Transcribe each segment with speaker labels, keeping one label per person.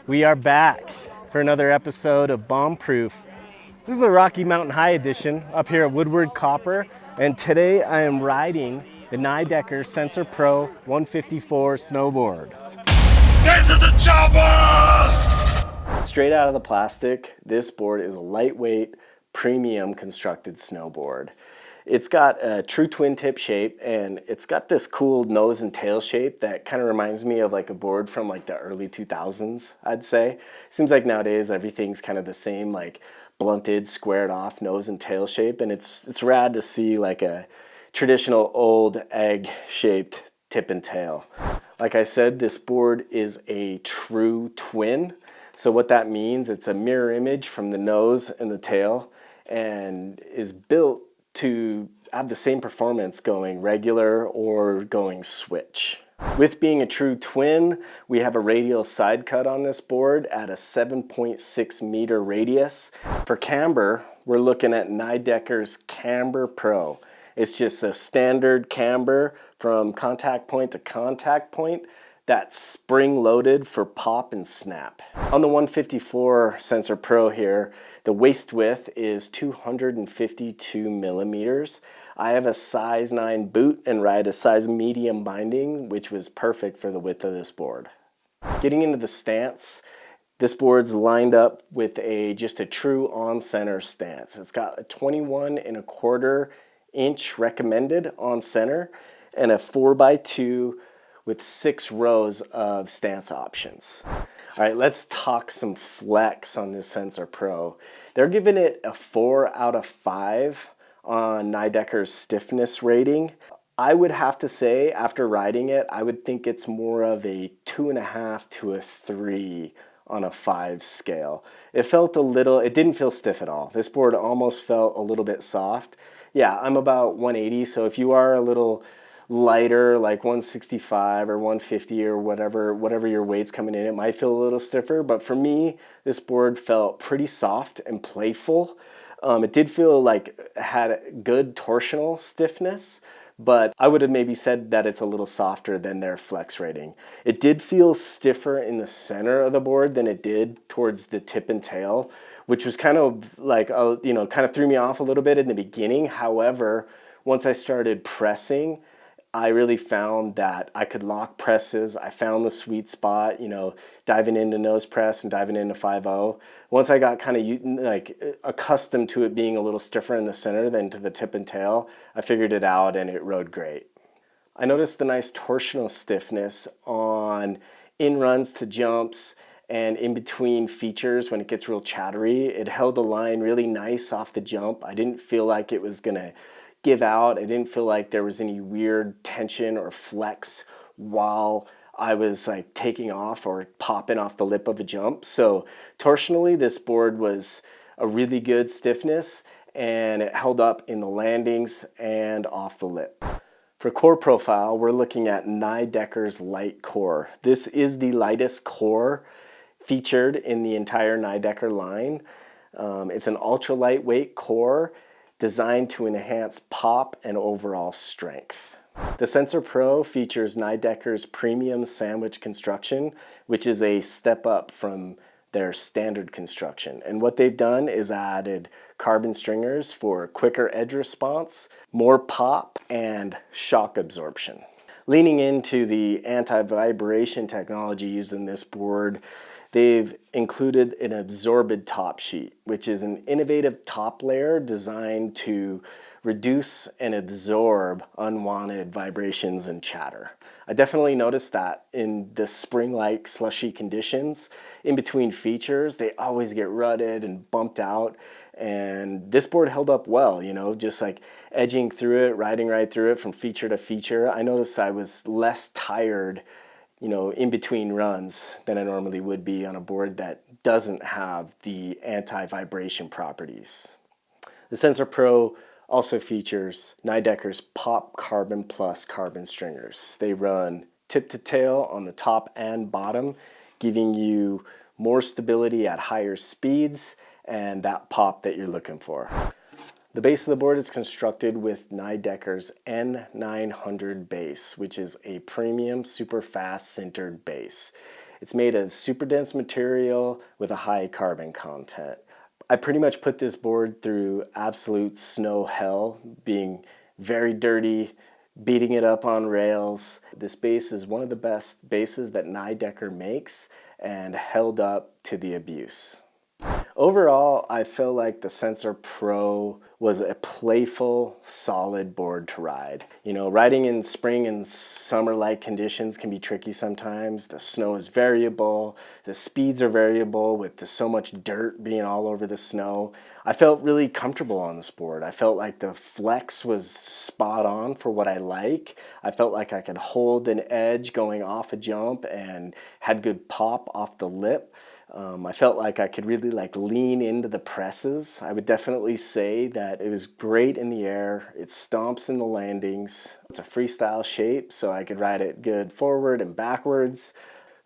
Speaker 1: We are back for another episode of Bomb Proof. This is the Rocky Mountain High edition up here at Woodward Copper, and today I am riding the Nidecker Sensor Pro 154 snowboard.
Speaker 2: Get to the chopper!
Speaker 1: Straight out of the plastic, this board is a lightweight, premium constructed snowboard. It's got a true twin tip shape, and it's got this cool nose and tail shape that kind of reminds me of like a board from like the early 2000s, I'd say. Seems like nowadays everything's kind of the same, like blunted, squared off nose and tail shape, and it's rad to see like a traditional old egg shaped tip and tail. Like I said, this board is a true twin. So what that means, it's a mirror image from the nose and the tail, and is built to have the same performance going regular or going switch. With being a true twin, we have a radial side cut on this board at a 7.6 meter radius. For camber, we're looking at Nidecker's Camber Pro. It's just a standard camber from contact point to contact point that's spring loaded for pop and snap. On the 154 Sensor Pro here, the waist width is 252 millimeters. I have a size 9 boot and ride a size medium binding, which was perfect for the width of this board. Getting into the stance, this board's lined up with just a true on-center stance. It's got a 21.25 inch recommended on center and a 4x2 with 6 rows of stance options. All right, let's talk some flex on this Sensor Pro. They're giving it a 4 out of 5 on Nidecker's stiffness rating. I would have to say, after riding it, I would think it's more of a 2.5 to a 3 on a 5 scale. It didn't feel stiff at all. This board almost felt a little bit soft. Yeah, I'm about 180, so if you are a little lighter, like 165 or 150 or whatever your weight's coming in, it might feel a little stiffer. But for me, this board felt pretty soft and playful. It did feel like it had good torsional stiffness, but I would have maybe said that it's a little softer than their flex rating. It did feel stiffer in the center of the board than it did towards the tip and tail, which was kind of like, kind of threw me off a little bit in the beginning. However, once I started pressing, I really found that I could lock presses. I found the sweet spot, diving into nose press and diving into 5.0. Once I got kind of accustomed to it being a little stiffer in the center than to the tip and tail, I figured it out and it rode great. I noticed the nice torsional stiffness on in-runs to jumps and in between features when it gets real chattery. It held the line really nice off the jump. I didn't feel like it was gonna give out. I didn't feel like there was any weird tension or flex while I was like taking off or popping off the lip of a jump. So torsionally, this board was a really good stiffness, and it held up in the landings and off the lip. For core profile, we're looking at Nidecker's Light Core. This is the lightest core featured in the entire Nidecker line. It's an ultra lightweight core designed to enhance pop and overall strength. The Sensor Pro features Nidecker's premium sandwich construction, which is a step up from their standard construction. And what they've done is added carbon stringers for quicker edge response, more pop, and shock absorption. Leaning into the anti-vibration technology used in this board, they've included an absorbed top sheet, which is an innovative top layer designed to reduce and absorb unwanted vibrations and chatter. I definitely noticed that in the spring-like slushy conditions, in between features, they always get rutted and bumped out. And this board held up well, just like edging through it, riding right through it from feature to feature. I noticed I was less tired, in between runs than I normally would be on a board that doesn't have the anti-vibration properties. The Sensor Pro also features Nidecker's Pop Carbon Plus carbon stringers. They run tip to tail on the top and bottom, giving you more stability at higher speeds and that pop that you're looking for. The base of the board is constructed with Nidecker's N900 base, which is a premium super fast sintered base. It's made of super dense material with a high carbon content. I pretty much put this board through absolute snow hell, being very dirty, beating it up on rails. This base is one of the best bases that Nidecker makes and held up to the abuse. Overall, I feel like the Sensor Pro was a playful, solid board to ride. You know, riding in spring and summer-like conditions can be tricky sometimes. The snow is variable, the speeds are variable with so much dirt being all over the snow. I felt really comfortable on this board. I felt like the flex was spot on for what I like. I felt like I could hold an edge going off a jump and had good pop off the lip. I felt like I could really lean into the presses. I would definitely say that it was great in the air. It stomps in the landings. It's a freestyle shape, so I could ride it good forward and backwards.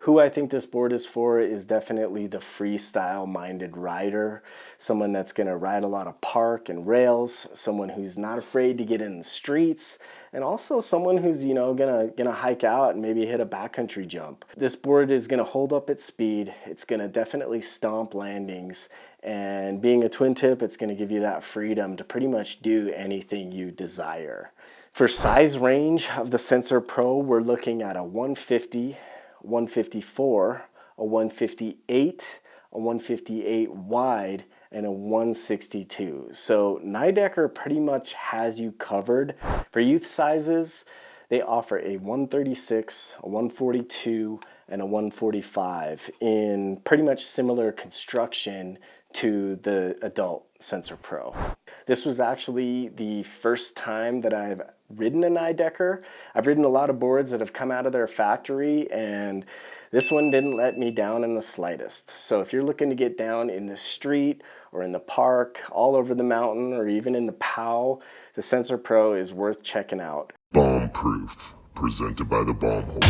Speaker 1: Who I think this board is for is definitely the freestyle-minded rider, someone that's gonna ride a lot of park and rails, someone who's not afraid to get in the streets, and also someone who's, you know, gonna hike out and maybe hit a backcountry jump. This board is gonna hold up its speed. It's gonna definitely stomp landings, and being a twin tip, it's gonna give you that freedom to pretty much do anything you desire. For size range of the Sensor Pro, we're looking at a 150, 154, a 158, a 158 wide, and a 162. So Nidecker pretty much has you covered. For youth sizes, they offer a 136, a 142, and a 145 in pretty much similar construction to the adult Sensor Pro. This was actually the first time that I've ridden a Nidecker. I've ridden a lot of boards that have come out of their factory, and this one didn't let me down in the slightest. So if you're looking to get down in the street or in the park, all over the mountain, or even in the POW, the Sensor Pro is worth checking out.
Speaker 2: Bomb Proof, presented by the Bomb Hole.